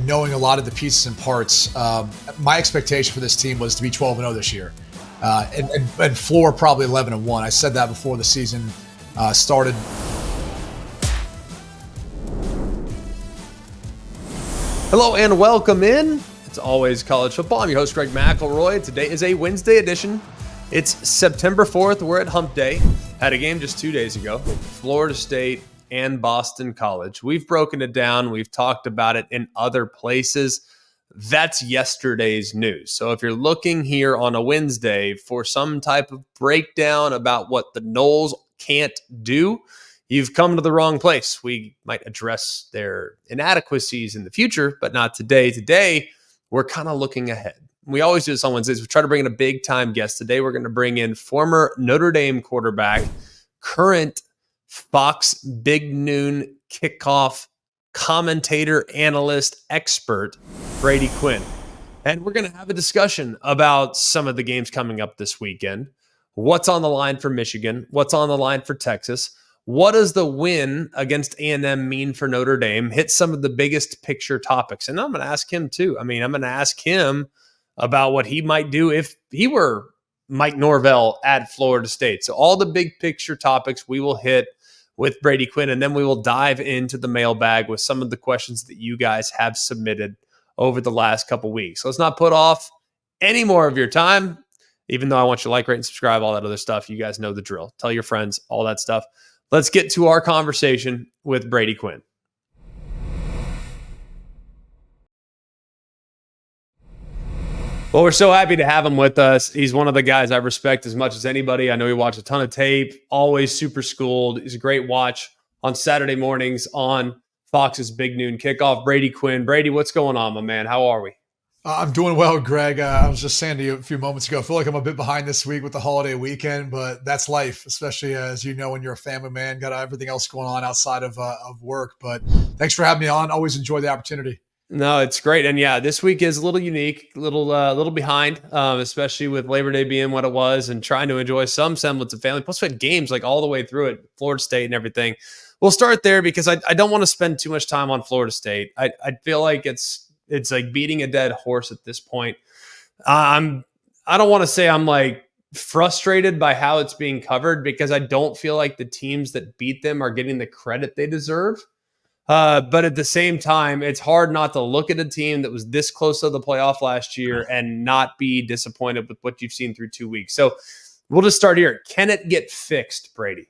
knowing a lot of the pieces and parts, my expectation for this team was to be 12-0 this year, and floor probably 11-1. I said that before the season started. Hello and welcome in. It's always college football. I'm your host, Greg McElroy. Today is a Wednesday edition. It's September 4th. We're at Hump Day. Had a game just 2 days ago. Florida State and Boston College. We've broken it down. We've talked about it in other places. That's yesterday's news. So if you're looking here on a Wednesday for some type of breakdown about what the Noles can't do, you've come to the wrong place. We might address their inadequacies in the future, but not today. Today, we're kind of looking ahead. We always do this on Wednesdays. We try to bring in a big-time guest. Today, we're going to bring in former Notre Dame quarterback, current Fox Big Noon kickoff commentator, analyst, expert, Brady Quinn. And we're going to have a discussion about some of the games coming up this weekend. What's on the line for Michigan? What's on the line for Texas? What does the win against A&M mean for Notre Dame? Hit some of the biggest picture topics. And I'm going to ask him too. I'm going to ask him about what he might do if he were Mike Norvell at Florida State. So all the big picture topics we will hit with Brady Quinn, and then we will dive into the mailbag with some of the questions that you guys have submitted over the last couple weeks. So let's not put off any more of your time, even though I want you to like, rate, and subscribe, all that other stuff. You guys know the drill. Tell your friends, all that stuff. Let's get to our conversation with Brady Quinn. Well, we're so happy to have him with us. He's one of the guys I respect as much as anybody. I know he watched a ton of tape, always super schooled. He's a great watch on Saturday mornings on Fox's Big Noon Kickoff. Brady Quinn. Brady, what's going on, my man? How are we? I'm doing well, Greg. I was just saying to you a few moments ago, I feel like I'm a bit behind this week with the holiday weekend, but that's life, especially as you know, when you're a family man, got everything else going on outside of work. But thanks for having me on. Always enjoy the opportunity. No, it's great. And yeah, this week is a little unique, little behind, especially with Labor Day being what it was and trying to enjoy some semblance of family. Plus we had games like all the way through it, Florida State and everything. We'll start there because I don't want to spend too much time on Florida State. I feel like it's like beating a dead horse at this point. I don't want to say I'm like frustrated by how it's being covered because I don't feel like the teams that beat them are getting the credit they deserve. But at the same time, it's hard not to look at a team that was this close to the playoff last year and not be disappointed with what you've seen through 2 weeks. So we'll just start here. Can it get fixed, Brady?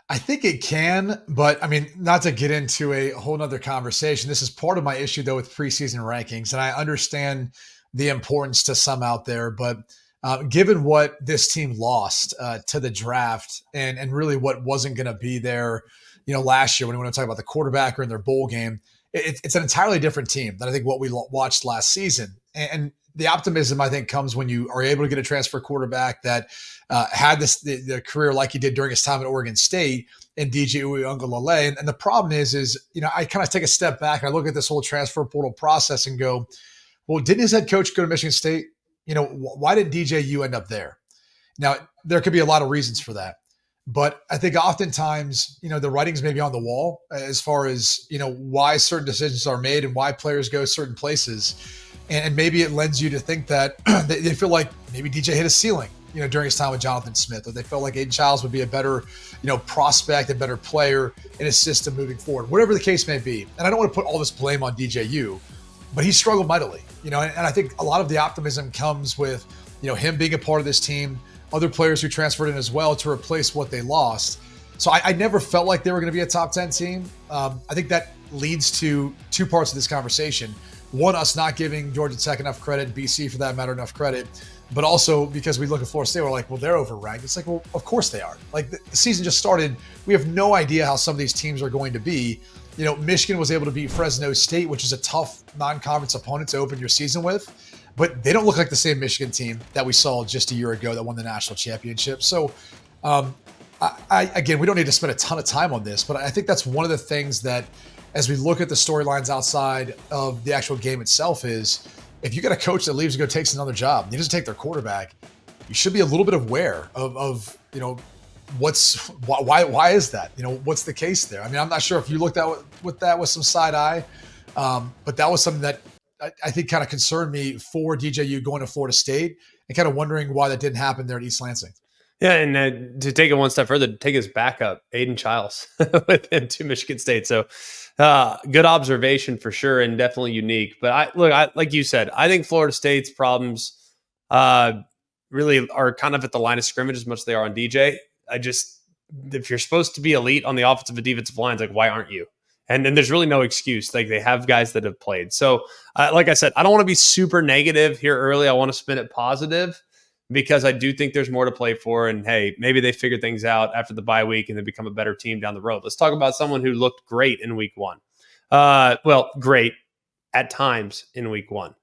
I think it can, but I mean, not to get into a whole nother conversation. This is part of my issue, though, with preseason rankings, and I understand the importance to some out there. But given what this team lost to the draft and really what wasn't going to be there, last year when we want to talk about the quarterback or in their bowl game, it's an entirely different team than I think what we watched last season. And the optimism, I think, comes when you are able to get a transfer quarterback that had the career like he did during his time at Oregon State and DJ Uiagalelei. And the problem is I kind of take a step back and I look at this whole transfer portal process and go, well, didn't his head coach go to Michigan State? Why did DJU end up there? Now, there could be a lot of reasons for that. But I think oftentimes, the writing's maybe on the wall as far as, why certain decisions are made and why players go certain places. And maybe it lends you to think that they feel like maybe DJ hit a ceiling, during his time with Jonathan Smith, or they felt like Aiden Childs would be a better, prospect, a better player in his system moving forward, whatever the case may be. And I don't want to put all this blame on DJU, but he struggled mightily, and I think a lot of the optimism comes with, him being a part of this team, other players who transferred in as well to replace what they lost. So I never felt like they were going to be a top 10 team. I think that leads to two parts of this conversation. One, us not giving Georgia Tech enough credit, BC for that matter enough credit, but also because we look at Florida State, we're like, well, they're overranked. It's like, well, of course they are. Like the season just started. We have no idea how some of these teams are going to be. Michigan was able to beat Fresno State, which is a tough non-conference opponent to open your season with. But they don't look like the same Michigan team that we saw just a year ago that won the national championship. So, again, we don't need to spend a ton of time on this, but I think that's one of the things that, as we look at the storylines outside of the actual game itself, is if you got a coach that leaves and go takes another job, he doesn't take their quarterback, you should be a little bit aware of why is that? What's the case there? I mean, I'm not sure if you looked at with that with some side eye, But that was something that I think kind of concerned me for DJU going to Florida State, and kind of wondering why that didn't happen there at East Lansing. Yeah, and to take it one step further, to take his backup, Aiden Childs, with him to Michigan State. So good observation for sure, and definitely unique. But I like you said, I think Florida State's problems really are kind of at the line of scrimmage as much as they are on DJ. If you're supposed to be elite on the offensive and defensive lines, like, why aren't you? And then there's really no excuse. Like, they have guys that have played. So like I said, I don't want to be super negative here early. I want to spin it positive, because I do think there's more to play for. And hey, maybe they figure things out after the bye week and they become a better team down the road. Let's talk about someone who looked great in week one. Great at times in week one.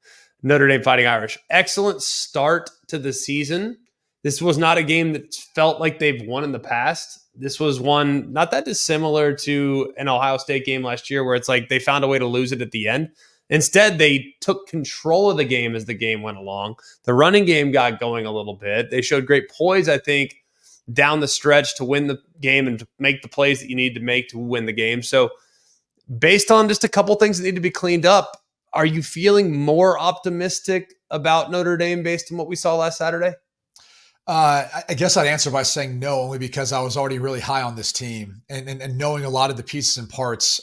Notre Dame Fighting Irish. Excellent start to the season. This was not a game that felt like they've won in the past. This was one not that dissimilar to an Ohio State game last year, where it's like they found a way to lose it at the end. Instead, they took control of the game as the game went along. The running game got going a little bit. They showed great poise, I think, down the stretch to win the game and to make the plays that you need to make to win the game. So based on just a couple things that need to be cleaned up, are you feeling more optimistic about Notre Dame based on what we saw last Saturday? I guess I'd answer by saying no, only because I was already really high on this team, and knowing a lot of the pieces and parts.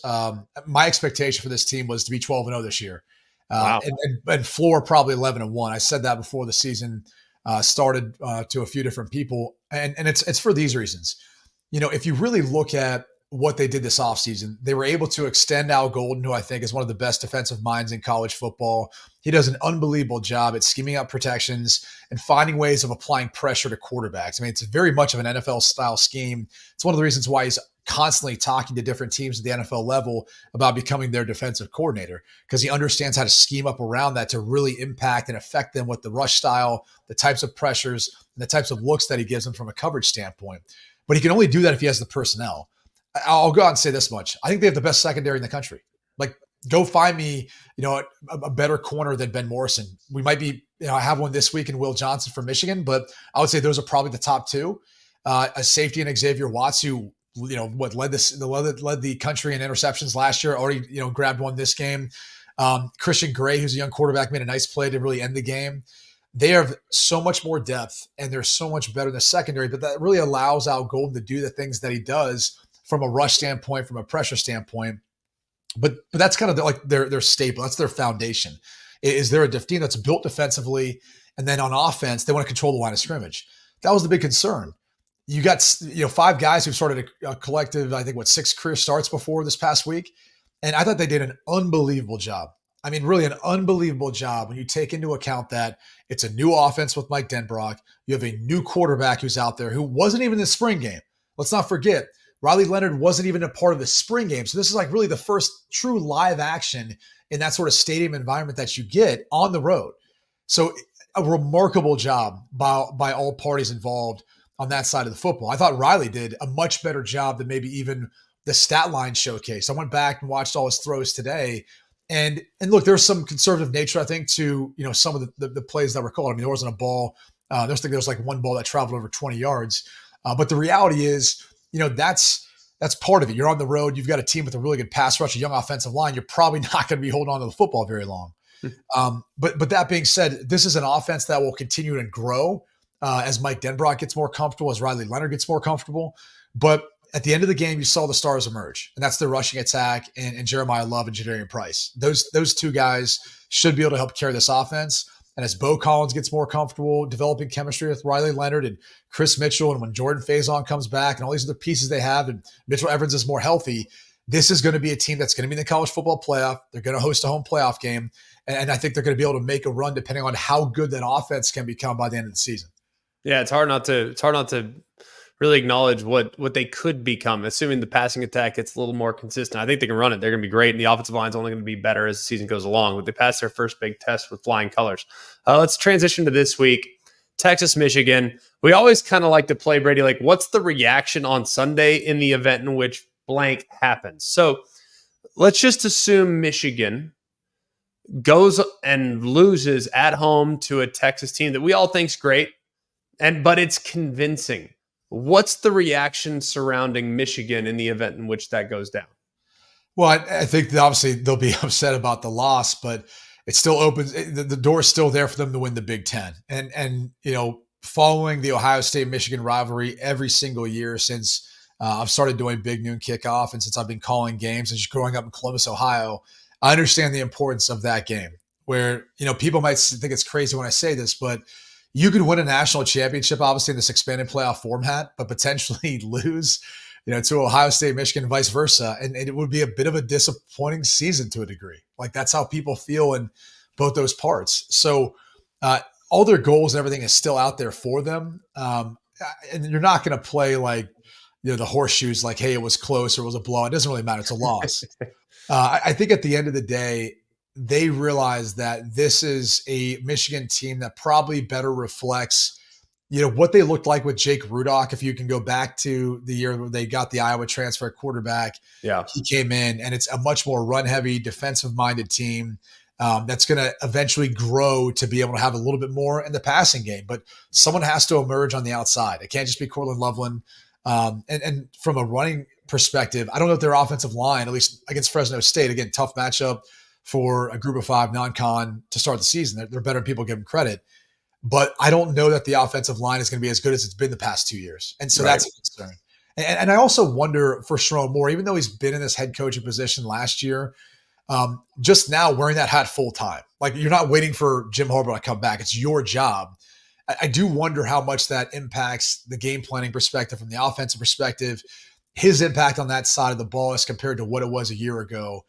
My expectation for this team was to be 12-0 this year, Wow. and floor probably 11-1. I said that before the season started to a few different people, and it's for these reasons. If you really look at what they did this offseason, they were able to extend Al Golden, who I think is one of the best defensive minds in college football. He does an unbelievable job at scheming up protections and finding ways of applying pressure to quarterbacks. I mean, it's very much of an NFL-style scheme. It's one of the reasons why he's constantly talking to different teams at the NFL level about becoming their defensive coordinator, because he understands how to scheme up around that to really impact and affect them with the rush style, the types of pressures, and the types of looks that he gives them from a coverage standpoint. But he can only do that if he has the personnel. I'll go out and say this much. I think they have the best secondary in the country. Like, go find me, a better corner than Ben Morrison. We might be, I have one this week in Will Johnson from Michigan, but I would say those are probably the top two. A safety in Xavier Watts, who, led the country in interceptions last year, already, grabbed one this game. Christian Gray, who's a young quarterback, made a nice play to really end the game. They have so much more depth, and they're so much better in the secondary, but that really allows Al Golden to do the things that he does from a rush standpoint, from a pressure standpoint. But that's kind of like their staple. That's their foundation. Is they're a team that's built defensively, and then on offense, they want to control the line of scrimmage. That was the big concern. You got 5 guys who started a collective, I think, 6 career starts before this past week, and I thought they did an unbelievable job. I mean, really an unbelievable job when you take into account that it's a new offense with Mike Denbrock. You have a new quarterback who's out there who wasn't even in the spring game. Let's not forget, Riley Leonard wasn't even a part of the spring game. So this is like really the first true live action in that sort of stadium environment that you get on the road. So a remarkable job by all parties involved on that side of the football. I thought Riley did a much better job than maybe even the stat line showcase. I went back and watched all his throws today. And look, there's some conservative nature, I think, to some of the plays that were called. I mean, there wasn't a ball. There was like one ball that traveled over 20 yards. But the reality is, that's part of it. You're on the road. You've got a team with a really good pass rush, a young offensive line. You're probably not going to be holding on to the football very long. But that being said, this is an offense that will continue to grow as Mike Denbrock gets more comfortable, as Riley Leonard gets more comfortable. But at the end of the game, you saw the stars emerge, and that's their rushing attack and Jeremiah Love and Jadarian Price. Those 2 guys should be able to help carry this offense. And as Bo Collins gets more comfortable developing chemistry with Riley Leonard and Chris Mitchell, and when Jordan Faison comes back and all these other pieces they have, and Mitchell Evans is more healthy, this is going to be a team that's going to be in the college football playoff. They're going to host a home playoff game. And I think they're going to be able to make a run depending on how good that offense can become by the end of the season. Yeah, it's hard not to really acknowledge what they could become, assuming the passing attack gets a little more consistent. I think they can run it. They're going to be great, and the offensive line's only going to be better as the season goes along. But they passed their first big test with flying colors. Let's transition to this week. Texas, Michigan. We always kind of like to play, Brady, like, what's the reaction on Sunday in the event in which blank happens? So let's just assume Michigan goes and loses at home to a Texas team that we all think's great, but it's convincing. What's the reaction surrounding Michigan in the event in which that goes down? Well, I think that obviously they'll be upset about the loss, but it still opens the door is still there for them to win the Big Ten. And following the Ohio State Michigan rivalry every single year since I've started doing Big Noon Kickoff and since I've been calling games and just growing up in Columbus, Ohio, I understand the importance of that game. Where people might think it's crazy when I say this, but you could win a national championship, obviously in this expanded playoff format, but potentially lose to Ohio State, Michigan, and vice versa. And it would be a bit of a disappointing season to a degree. Like that's how people feel in both those parts. So all their goals and everything is still out there for them. And you're not going to play like, the horseshoes, like, hey, it was close or it was a blowout. It doesn't really matter. It's a loss. I think at the end of the day, they realize that this is a Michigan team that probably better reflects what they looked like with Jake Rudock. If you can go back to the year where they got the Iowa transfer quarterback, he came in, and it's a much more run-heavy, defensive-minded team that's going to eventually grow to be able to have a little bit more in the passing game. But someone has to emerge on the outside. It can't just be Cortland Loveland. And from a running perspective, I don't know if their offensive line, at least against Fresno State, again, tough matchup for a group of 5 non-con to start the season. They're better than people give them credit. But I don't know that the offensive line is going to be as good as it's been the past 2 years. And so that's a concern. And I also wonder for Sherrone Moore, even though he's been in this head coaching position last year, just now wearing that hat full time. Like you're not waiting for Jim Harbaugh to come back. It's your job. I do wonder how much that impacts the game planning perspective from the offensive perspective, his impact on that side of the ball as compared to what it was a year ago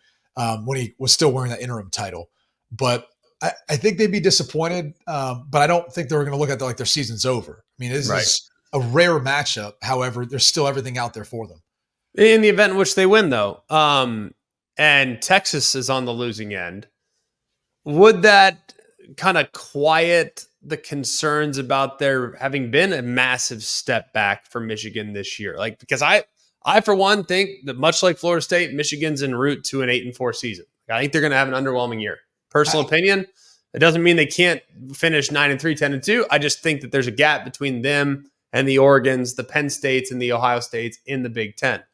when he was still wearing that interim title. But I think they'd be disappointed, but I don't think they're going to look at it like their season's over. I mean, this is a rare matchup. However, there's still everything out there for them. In the event in which they win, though, and Texas is on the losing end, would that kind of quiet the concerns about there having been a massive step back for Michigan this year? Like, because I for one think that much like Florida State, Michigan's en route to an 8-4 season. I think they're going to have an underwhelming year. Personal opinion, it doesn't mean they can't finish 9-3, 10-2. I just think that there's a gap between them and the Oregons, the Penn States, and the Ohio States in the Big Ten.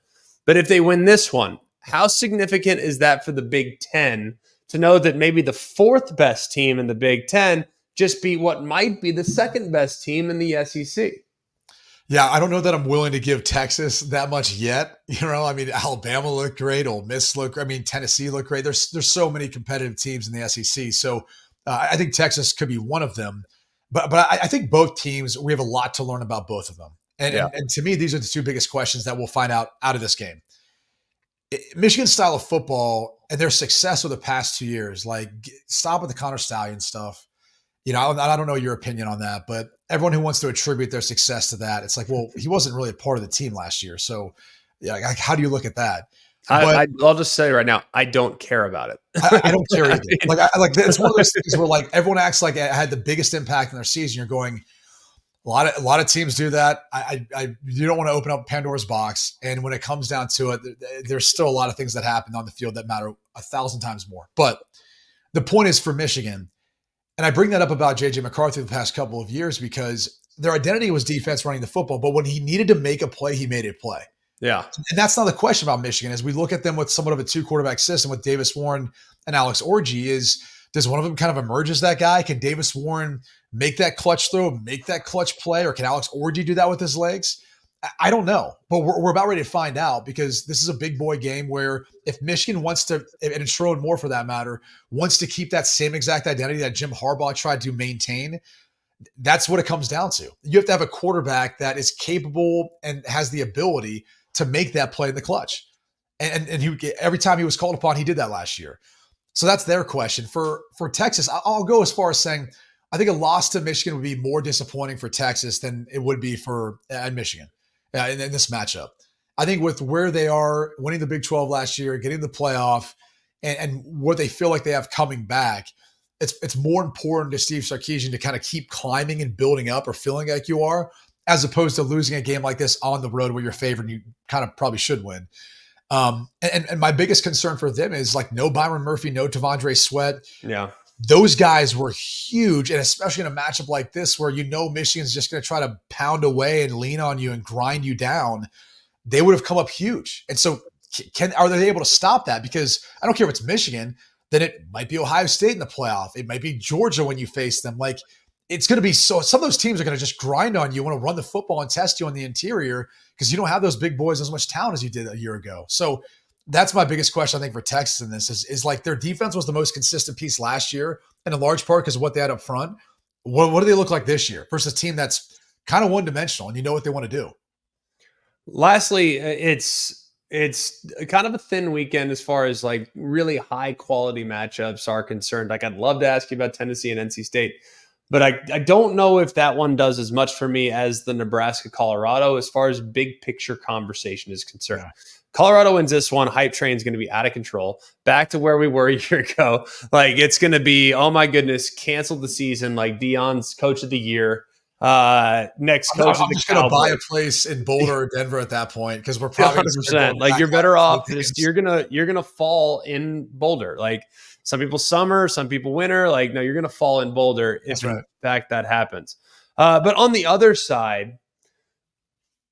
But if they win this one, how significant is that for the Big Ten to know that maybe the 4th best team in the Big Ten just beat what might be the 2nd best team in the SEC? Yeah, I don't know that I'm willing to give Texas that much yet. I mean, Alabama looked great. Ole Miss looked great. I mean, Tennessee looked great. There's so many competitive teams in the SEC. So I think Texas could be one of them. But I think both teams, we have a lot to learn about both of them. And to me, these are the 2 biggest questions that we'll find out of this game. Michigan's style of football and their success over the past 2 years, like stop with the Connor Stallion stuff. I don't know your opinion on that, but everyone who wants to attribute their success to that, it's like, well, he wasn't really a part of the team last year. So how do you look at that? I'll just say right now, I don't care about it. I don't care either. It's one of those things where like everyone acts like it had the biggest impact in their season. You're going, a lot of teams do that. You don't want to open up Pandora's box. And when it comes down to it, there's still a lot of things that happen on the field that matter 1,000 times more. But the point is for Michigan, and I bring that up about J.J. McCarthy the past couple of years because their identity was defense running the football. But when he needed to make a play, he made a play. Yeah. And that's not the question about Michigan. As we look at them with somewhat of a 2-quarterback system with Davis Warren and Alex Orji, does one of them kind of emerge as that guy? Can Davis Warren make that clutch throw, make that clutch play, or can Alex Orji do that with his legs? I don't know, but we're about ready to find out because this is a big boy game where if Michigan wants to, and Sherrone Moore for that matter, wants to keep that same exact identity that Jim Harbaugh tried to maintain, that's what it comes down to. You have to have a quarterback that is capable and has the ability to make that play in the clutch. And every time he was called upon, he did that last year. So that's their question. For Texas, I'll go as far as saying I think a loss to Michigan would be more disappointing for Texas than it would be for Michigan in this matchup. I think with where they are, winning the Big 12 last year, getting the playoff, and what they feel like they have coming back, it's more important to Steve Sarkisian to kind of keep climbing and building up or feeling like you are, as opposed to losing a game like this on the road where you're favored and you kind of probably should win. And my biggest concern for them is like no Byron Murphy, no T'Vondre Sweat. Yeah. Those guys were huge, and especially in a matchup like this where Michigan's just going to try to pound away and lean on you and grind you down, they would have come up huge. And so are they able to stop that? Because I don't care if it's Michigan, then it might be Ohio State in the playoff. It might be Georgia when you face them. Like, it's going to be some of those teams are going to just grind on you, want to run the football and test you on the interior because you don't have those big boys as much talent as you did a year ago. So that's my biggest question, I think, for Texas in this is like their defense was the most consistent piece last year, and in large part because of what they had up front. What do they look like this year versus a team that's kind of one-dimensional and you know what they want to do? Lastly, it's kind of a thin weekend as far as like really high quality matchups are concerned. Like, I'd love to ask you about Tennessee and NC State, but I don't know if that one does as much for me as the Nebraska Colorado as far as big picture conversation is concerned. Yeah. Colorado wins this one. Hype train is going to be out of control. Back to where we were a year ago. Like, it's going to be, oh my goodness, canceled the season. Like, Deion's coach of the year. Next coach I'm just going to buy a place in Boulder or Denver at that point because we're probably 100%. Like, you're better off. You're gonna fall in Boulder. Like, some people summer, some people winter. Like, no, you're gonna fall in Boulder if in fact that happens. But on the other side,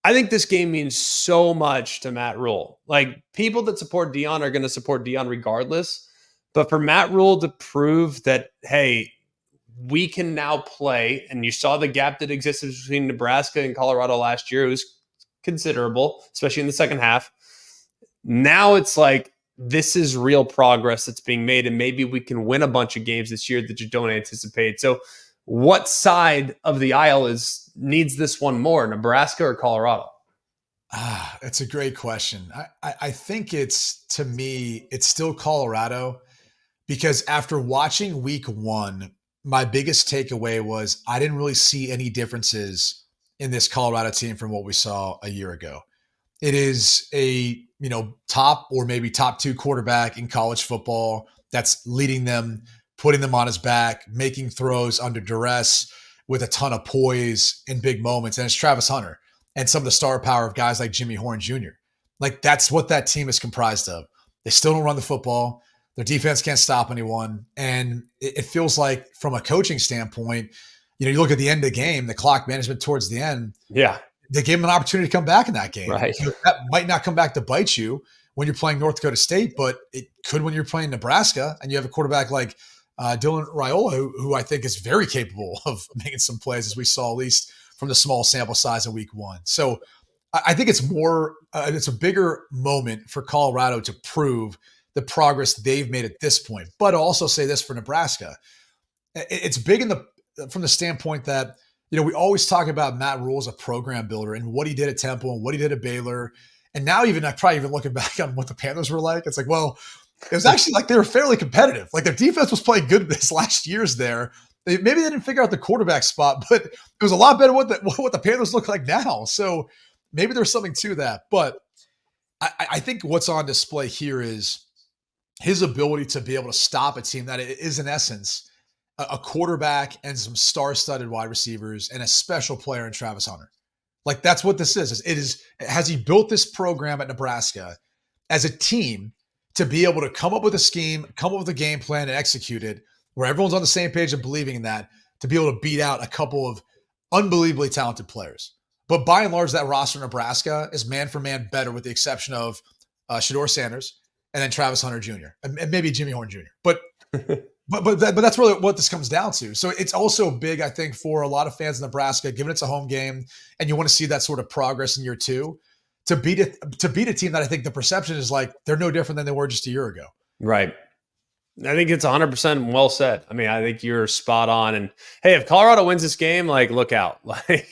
I think this game means so much to Matt Rule. Like, people that support Deion are going to support Deion regardless. But for Matt Rule to prove that, hey, we can now play, and you saw the gap that existed between Nebraska and Colorado last year. It was considerable, especially in the second half. Now it's like, this is real progress that's being made, and maybe we can win a bunch of games this year that you don't anticipate. So what side of the aisle needs this one more, Nebraska or Colorado? That's a great question. I think to me, it's still Colorado, because after watching week one, my biggest takeaway was I didn't really see any differences in this Colorado team from what we saw a year ago. It is a, top or maybe top 2 quarterback in college football that's leading them, putting them on his back, making throws under duress with a ton of poise in big moments. And it's Travis Hunter and some of the star power of guys like Jimmy Horn Jr. Like, that's what that team is comprised of. They still don't run the football. Their defense can't stop anyone. And it feels like, from a coaching standpoint, you look at the end of the game, the clock management towards the end. Yeah. They gave him an opportunity to come back in that game. Right. That might not come back to bite you when you're playing North Dakota State, but it could when you're playing Nebraska and you have a quarterback like Dylan Raiola, who I think is very capable of making some plays, as we saw at least from the small sample size of week one. So I think it's it's a bigger moment for Colorado to prove the progress they've made at this point. But I'll also say this for Nebraska. It's big from the standpoint that, we always talk about Matt Rule as a program builder and what he did at Temple and what he did at Baylor. And now I probably even looking back on what the Panthers were like, it's like, well, it was actually like they were fairly competitive. Like, their defense was playing good this last year's there. Maybe they didn't figure out the quarterback spot, but it was a lot better what the Panthers look like now. So maybe there's something to that. But I think what's on display here is his ability to be able to stop a team that is, in essence, a quarterback and some star-studded wide receivers and a special player in Travis Hunter. Like, that's what this is. Has he built this program at Nebraska as a team to be able to come up with a scheme, come up with a game plan, and execute it, where everyone's on the same page and believing in that, to be able to beat out a couple of unbelievably talented players. But by and large, that roster in Nebraska is man for man better, with the exception of Shedeur Sanders and then Travis Hunter Jr. and maybe Jimmy Horn Jr. But that's really what this comes down to. So it's also big, I think, for a lot of fans in Nebraska, given it's a home game and you want to see that sort of progress in year two, to beat a team that I think the perception is like they're no different than they were just a year ago. Right. I think it's 100% well said. I mean, I think you're spot on. And hey, if Colorado wins this game, like, look out. Like,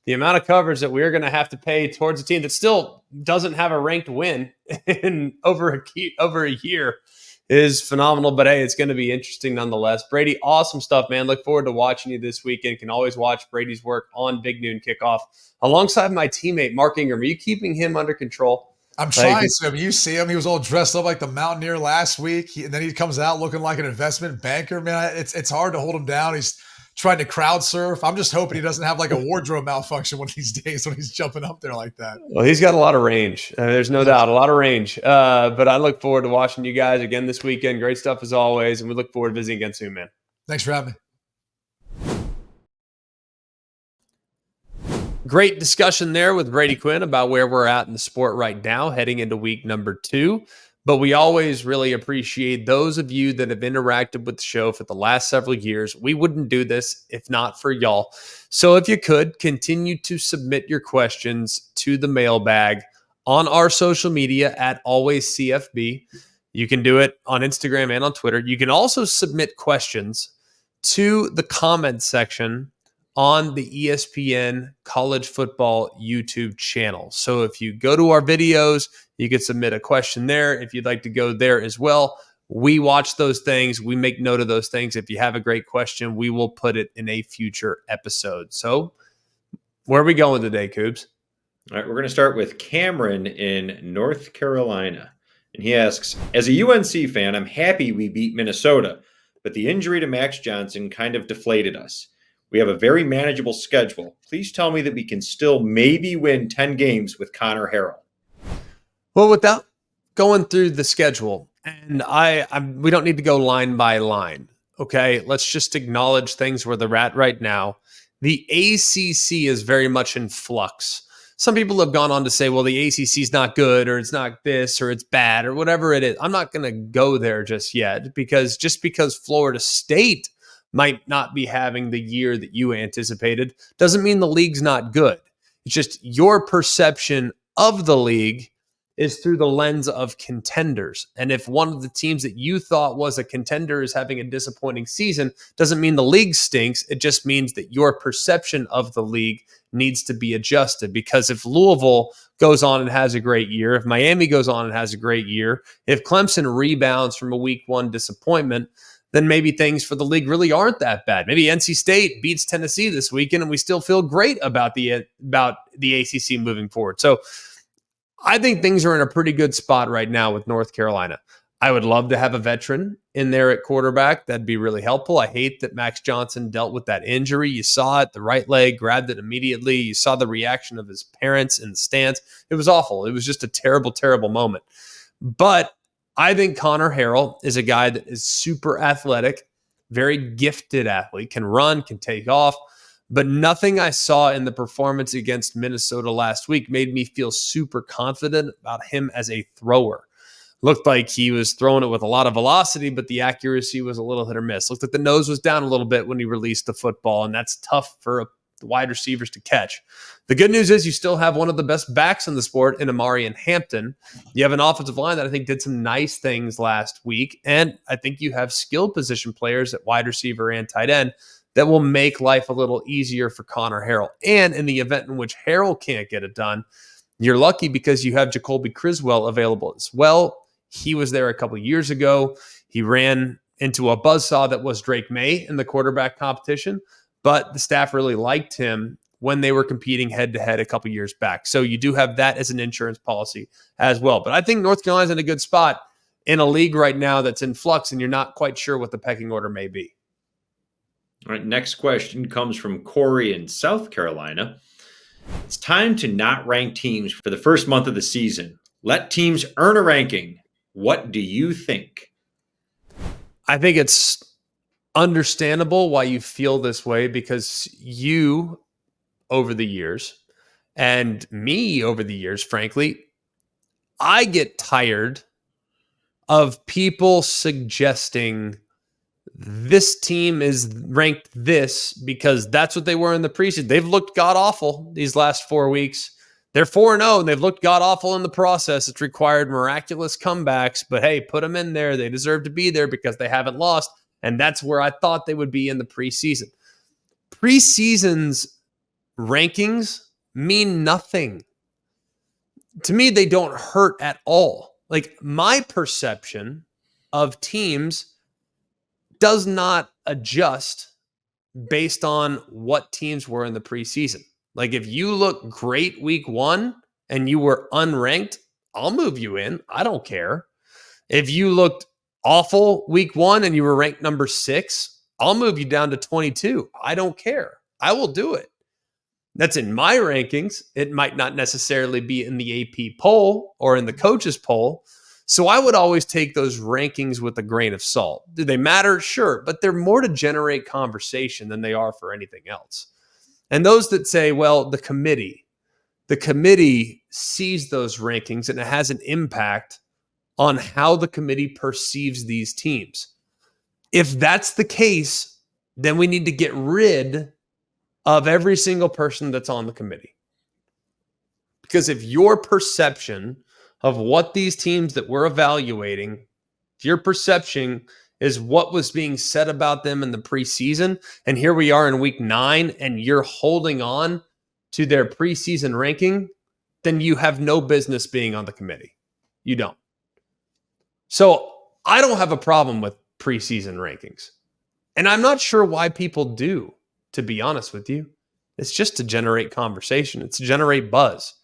the amount of coverage that we're going to have to pay towards a team that still doesn't have a ranked win in over a year is phenomenal. But hey, it's going to be interesting nonetheless. Brady, awesome stuff, man. Look forward to watching you this weekend. Can always watch Brady's work on Big Noon Kickoff alongside my teammate Mark Ingram. Are you keeping him under control? I'm trying to. I mean, you see him. He was all dressed up like the Mountaineer last week. And then he comes out looking like an investment banker. Man, it's hard to hold him down. He's trying to crowd surf. I'm just hoping he doesn't have like a wardrobe malfunction one of these days when he's jumping up there like that. Well, he's got a lot of range. There's no doubt, a lot of range. But I look forward to watching you guys again this weekend. Great stuff as always. And we look forward to visiting again soon, man. Thanks for having me. Great discussion there with Brady Quinn about where we're at in the sport right now, heading into week number 2. But we always really appreciate those of you that have interacted with the show for the last several years. We wouldn't do this if not for y'all. So if you could, continue to submit your questions to the mailbag on our social media at alwayscfb. You can do it on Instagram and on Twitter. You can also submit questions to the comment section on the ESPN College Football YouTube channel. So if you go to our videos, you can submit a question there. If you'd like to go there as well, we watch those things. We make note of those things. If you have a great question, we will put it in a future episode. So where are we going today, Coobs? All right, we're going to start with Cameron in North Carolina. And he asks, as a UNC fan, I'm happy we beat Minnesota, but the injury to Max Johnson kind of deflated us. We have a very manageable schedule. Please tell me that we can still maybe win 10 games with Connor Harrell. Well, without going through the schedule, and we don't need to go line by line, okay? Let's just acknowledge things where they're at right now. The ACC is very much in flux. Some people have gone on to say, well, the ACC is not good, or it's not this, or it's bad, or whatever it is. I'm not going to go there just yet, because Florida State might not be having the year that you anticipated doesn't mean the league's not good. It's just your perception of the league is through the lens of contenders. And if one of the teams that you thought was a contender is having a disappointing season, doesn't mean the league stinks. It just means that your perception of the league needs to be adjusted. Because if Louisville goes on and has a great year, if Miami goes on and has a great year, if Clemson rebounds from a week 1 disappointment, then maybe things for the league really aren't that bad. Maybe NC State beats Tennessee this weekend and we still feel great about the ACC moving forward. So I think things are in a pretty good spot right now with North Carolina. I would love to have a veteran in there at quarterback. That'd be really helpful. I hate that Max Johnson dealt with that injury. You saw it, the right leg, grabbed it immediately. You saw the reaction of his parents in the stands. It was awful. It was just a terrible, terrible moment. But I think Connor Harrell is a guy that is super athletic, very gifted athlete, can run, can take off. But nothing I saw in the performance against Minnesota last week made me feel super confident about him as a thrower. Looked like he was throwing it with a lot of velocity, but the accuracy was a little hit or miss. Looked like the nose was down a little bit when he released the football, and that's tough for the wide receivers to catch. The good news is you still have one of the best backs in the sport in Amari and Hampton. You have an offensive line that I think did some nice things last week, and I think you have skill position players at wide receiver and tight end that will make life a little easier for Connor Harrell. And in the event in which Harrell can't get it done, you're lucky because you have Jacoby Criswell available as well. He was there a couple of years ago. He ran into a buzzsaw that was Drake May in the quarterback competition, but the staff really liked him when they were competing head-to-head a couple of years back. So you do have that as an insurance policy as well. But I think North Carolina's in a good spot in a league right now that's in flux, and you're not quite sure what the pecking order may be. All right, next question comes from Corey in South Carolina. It's time to not rank teams for the first month of the season. Let teams earn a ranking. What do you think? I think it's understandable why you feel this way, because you, over the years, and me over the years, frankly, I get tired of people suggesting this team is ranked this because that's what they were in the preseason. They've looked god-awful these last 4 weeks. They're 4-0, and they've looked god-awful in the process. It's required miraculous comebacks, but hey, put them in there. They deserve to be there because they haven't lost, and that's where I thought they would be in the preseason. Preseason's rankings mean nothing. To me, they don't hurt at all. Like, my perception of teams does not adjust based on what teams were in the preseason. Like, if you look great week 1 and you were unranked, I'll move you in. I don't care. If you looked awful week 1 and you were ranked number 6, I'll move you down to 22. I don't care. I will do it. That's in my rankings. It might not necessarily be in the AP poll or in the coaches poll. So I would always take those rankings with a grain of salt. Do they matter? Sure. But they're more to generate conversation than they are for anything else. And those that say, well, the committee sees those rankings and it has an impact on how the committee perceives these teams. If that's the case, then we need to get rid of every single person that's on the committee. Because if your perception of what these teams that we're evaluating, if your perception is what was being said about them in the preseason, and here we are in week 9, and you're holding on to their preseason ranking, then you have no business being on the committee. You don't. So I don't have a problem with preseason rankings. And I'm not sure why people do, to be honest with you. It's just to generate conversation. It's to generate buzz.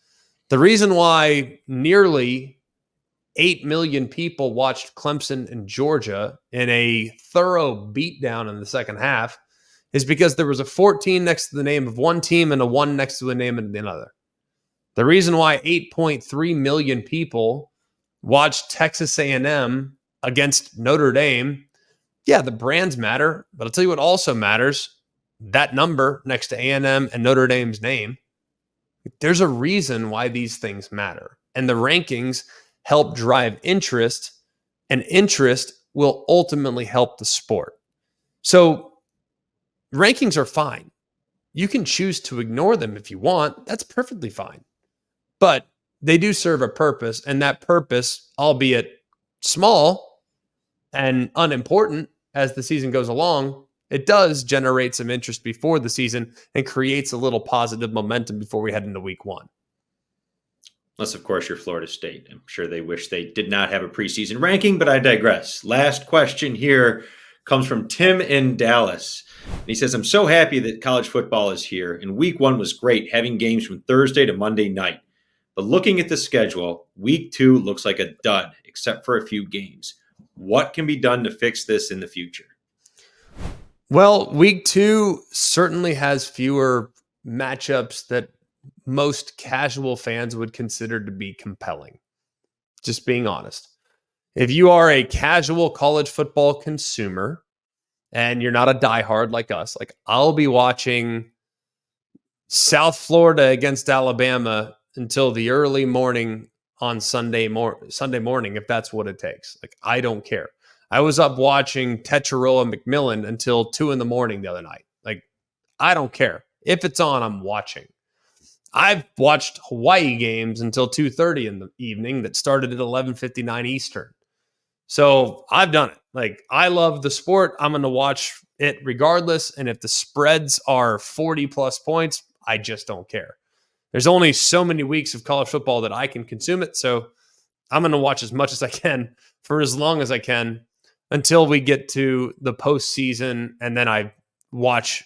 The reason why nearly 8 million people watched Clemson and Georgia in a thorough beatdown in the second half is because there was a 14 next to the name of one team and a 1 next to the name of another. The reason why 8.3 million people watched Texas A&M against Notre Dame, yeah, the brands matter, but I'll tell you what also matters, that number next to A&M and Notre Dame's name. There's a reason why these things matter. And the rankings help drive interest, and interest will ultimately help the sport. So rankings are fine. You can choose to ignore them if you want. That's perfectly fine. But they do serve a purpose, and that purpose, albeit small and unimportant as the season goes along, it does generate some interest before the season and creates a little positive momentum before we head into week 1. Unless, of course, you're Florida State. I'm sure they wish they did not have a preseason ranking, but I digress. Last question here comes from Tim in Dallas. And he says, I'm so happy that college football is here, and week 1 was great, having games from Thursday to Monday night. But looking at the schedule, week 2 looks like a dud, except for a few games. What can be done to fix this in the future? Well, week 2 certainly has fewer matchups that most casual fans would consider to be compelling. Just being honest. If you are a casual college football consumer and you're not a diehard like us, like I'll be watching South Florida against Alabama until the early morning on Sunday morning, if that's what it takes. Like, I don't care. I was up watching Tetcheroa McMillan until 2 a.m. the other night. Like, I don't care. If it's on, I'm watching. I've watched Hawaii games until 2:30 in the evening that started at 11:59 Eastern. So I've done it. Like, I love the sport. I'm going to watch it regardless. And if the spreads are 40 plus points, I just don't care. There's only so many weeks of college football that I can consume it. So I'm going to watch as much as I can for as long as I can until we get to the postseason. And then I watch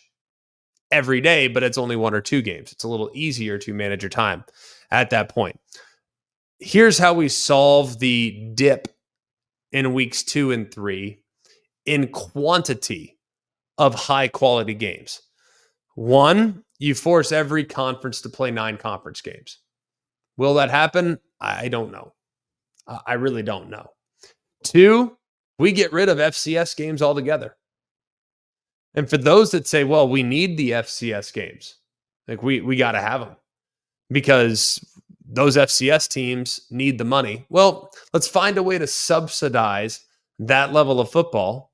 every day, but it's only 1 or 2 games. It's a little easier to manage your time at that point. Here's how we solve the dip in weeks 2 and 3 in quantity of high quality games. 1, you force every conference to play 9 conference games. Will that happen? I don't know. I really don't know. 2, we get rid of FCS games altogether. And for those that say, well, we need the FCS games, like we got to have them because those FCS teams need the money. Well, let's find a way to subsidize that level of football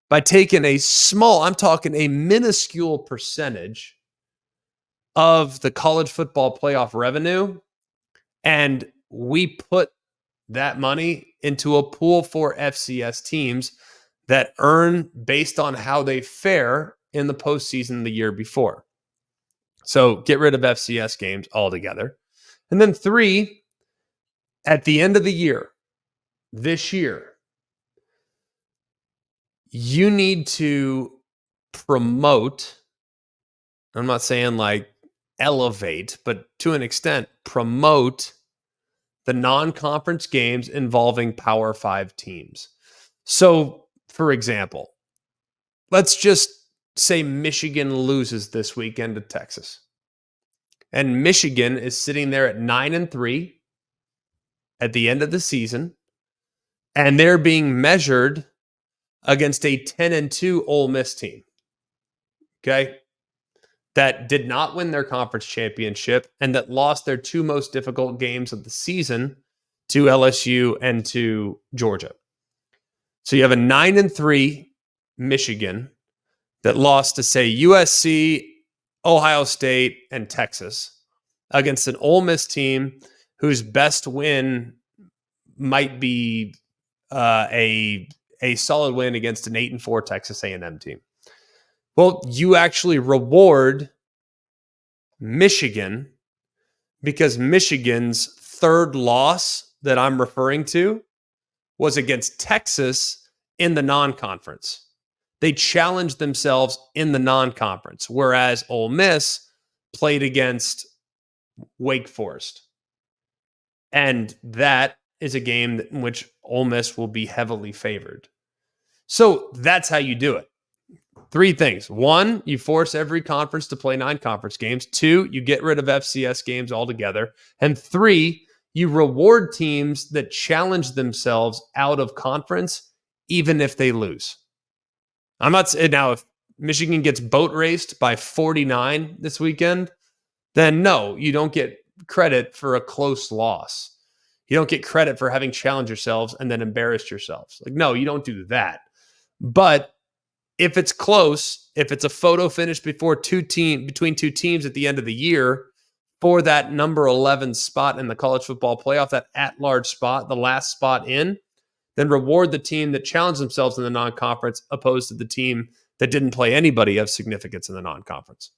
by taking I'm talking a minuscule percentage of the college football playoff revenue, and we put that money into a pool for FCS teams that earn based on how they fare in the postseason the year before. So get rid of FCS games altogether. And then 3, at the end of the year, this year, you need to promote, I'm not saying like elevate, but to an extent, promote the non-conference games involving Power 5 teams. So, for example, let's just say Michigan loses this weekend to Texas. And Michigan is sitting there at 9-3 at the end of the season. And they're being measured against a 10-2 Ole Miss team. Okay? that did not win their conference championship and that lost their two most difficult games of the season to LSU and to Georgia. So you have a 9-3 Michigan that lost to, say, USC, Ohio State, and Texas against an Ole Miss team whose best win might be a solid win against an 8-4 Texas A&M team. Well, you actually reward Michigan because Michigan's third loss that I'm referring to was against Texas in the non-conference. They challenged themselves in the non-conference, whereas Ole Miss played against Wake Forest. And that is a game in which Ole Miss will be heavily favored. So that's how you do it. Three things. One, you force every conference to play 9 conference games. 2, you get rid of FCS games altogether. And 3, you reward teams that challenge themselves out of conference, even if they lose. I'm not saying now if Michigan gets boat raced by 49 this weekend, then no, you don't get credit for a close loss. You don't get credit for having challenged yourselves and then embarrassed yourselves. Like, no, you don't do that. But if it's close, if it's a photo finish between two teams at the end of the year for that number 11 spot in the college football playoff, that at-large spot, the last spot in, then reward the team that challenged themselves in the non-conference opposed to the team that didn't play anybody of significance in the non-conference.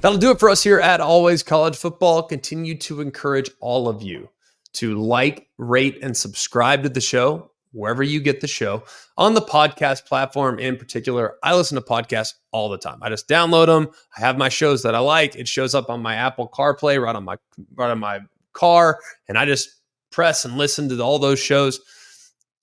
That'll do it for us here at Always College Football. Continue to encourage all of you to like, rate, and subscribe to the show wherever you get the show. On the podcast platform in particular, I listen to podcasts all the time. I just download them. I have my shows that I like. It shows up on my Apple CarPlay right on my car, and I just press and listen to all those shows.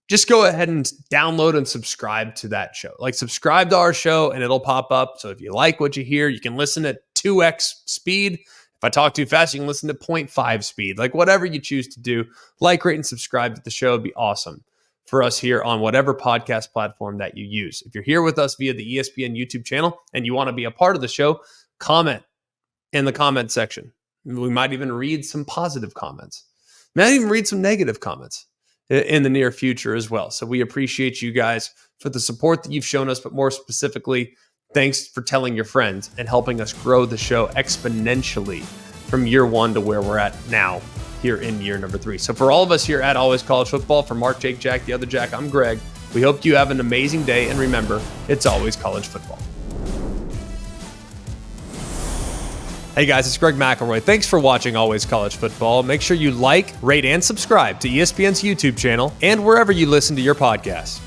Just go ahead and download and subscribe to that show. Like, subscribe to our show and it'll pop up. So if you like what you hear, you can listen at 2x speed. If I talk too fast, you can listen to 0.5 speed. Like, whatever you choose to do, like, rate, and subscribe to the show would be awesome for us here on whatever podcast platform that you use. If you're here with us via the ESPN YouTube channel and you want to be a part of the show, comment in the comment section. We might even read some positive comments. We might even read some negative comments in the near future as well. So we appreciate you guys for the support that you've shown us, but more specifically, thanks for telling your friends and helping us grow the show exponentially from year 1 to where we're at now here in year number 3. So for all of us here at Always College Football, for Mark, Jake, Jack, the other Jack, I'm Greg. We hope you have an amazing day, and remember, it's always college football. Hey guys, it's Greg McElroy. Thanks for watching Always College Football. Make sure you like, rate, and subscribe to ESPN's YouTube channel and wherever you listen to your podcasts.